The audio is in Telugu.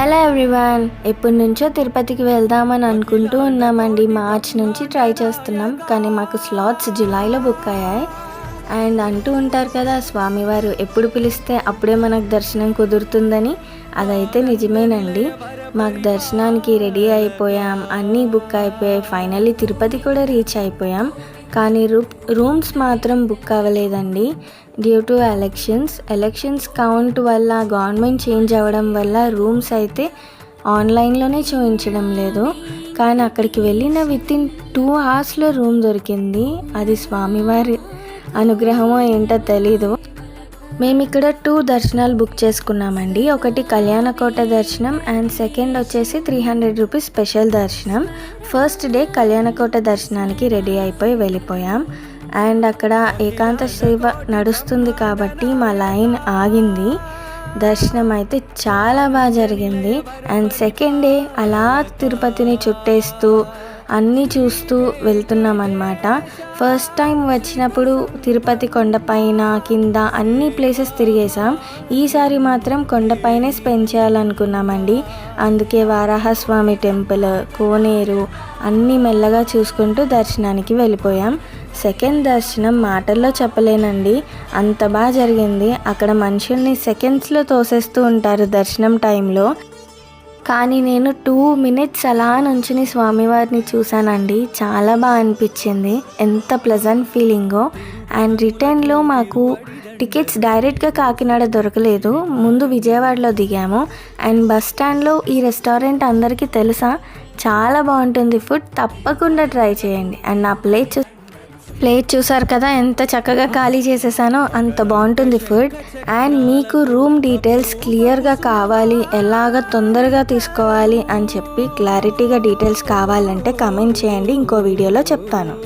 హలో ఎవ్రీవన్, ఎప్పటి నుంచో తిరుపతికి వెళ్దామని అనుకుంటూ ఉన్నామండి. మార్చ్ నుంచి ట్రై చేస్తున్నాం, కానీ మాకు స్లాట్స్ జూలైలో బుక్ అయ్యాయి. అండ్ అంటూ ఉంటారు కదా, స్వామివారు ఎప్పుడు పిలిస్తే అప్పుడే మనకు దర్శనం కుదురుతుందని. అదైతే నిజమేనండి. మాకు దర్శనానికి రెడీ అయిపోయాం, అన్నీ బుక్ అయిపోయాయి. ఫైనల్లీ తిరుపతి కూడా రీచ్ అయిపోయాం. కానీ రూమ్స్ మాత్రం బుక్ అవ్వలేదండి. డ్యూ టు ఎలక్షన్స్ కౌంట్ వల్ల, గవర్నమెంట్ చేంజ్ అవ్వడం వల్ల రూమ్స్ అయితే ఆన్లైన్లోనే చూపించడం లేదు. కానీ అక్కడికి వెళ్ళిన వితిన్ 2 అవర్స్లో రూమ్ దొరికింది. అది స్వామివారి అనుగ్రహమో ఏంటో తెలీదు. మేము ఇక్కడ 2 దర్శనాలు బుక్ చేసుకున్నామండి. ఒకటి కళ్యాణకోట దర్శనం అండ్ సెకండ్ వచ్చేసి 300 రూపీస్ స్పెషల్ దర్శనం. ఫస్ట్ డే కళ్యాణకోట దర్శనానికి రెడీ అయిపోయి వెళ్ళిపోయాం. అండ్ అక్కడ ఏకాంత సేవ నడుస్తుంది కాబట్టి మా లైన్ ఆగింది. దర్శనం అయితే చాలా బాగా జరిగింది. అండ్ సెకండ్ డే అలా తిరుపతిని చుట్టేస్తూ అన్నీ చూస్తూ వెళ్తున్నాం అన్నమాట. ఫస్ట్ టైం వచ్చినప్పుడు తిరుపతి కొండపైన కింద అన్ని ప్లేసెస్ తిరిగేసాం. ఈసారి మాత్రం కొండపైనే స్పెండ్ చేయాలనుకున్నామండి. అందుకే వారాహస్వామి టెంపుల్, కోనేరు అన్నీ మెల్లగా చూసుకుంటూ దర్శనానికి వెళ్ళిపోయాం. సెకండ్ దర్శనం మాటల్లో చెప్పలేనండి, అంత బాగా జరిగింది. అక్కడ మనుషుల్ని సెకండ్స్లో తోసేస్తూ ఉంటారు దర్శనం టైంలో. కానీ నేను 2 మినిట్స్ అలా నుంచుని స్వామివారిని చూశానండి. చాలా బాగా అనిపించింది, ఎంత ప్లెజెంట్ ఫీలింగో. అండ్ రిటర్న్లో మాకు టికెట్స్ డైరెక్ట్గా కాకినాడ దొరకలేదు. ముందు విజయవాడలో దిగాము. అండ్ బస్ స్టాండ్లో ఈ రెస్టారెంట్ అందరికీ తెలుసా, చాలా బాగుంటుంది ఫుడ్, తప్పకుండా ట్రై చేయండి. అండ్ నా ప్లేట్ చూసారు కదా, ఎంత చక్కగా ఖాళీ చేసేసానో, అంత బాగుంటుంది ఫుడ్. అండ్ మీకు రూమ్ డీటెయిల్స్ క్లియర్గా కావాలి, ఎలాగ తొందరగా తీసుకోవాలి అని చెప్పి క్లారిటీగా డీటెయిల్స్ కావాలంటే కమెంట్ చేయండి, ఇంకో వీడియోలో చెప్తాను.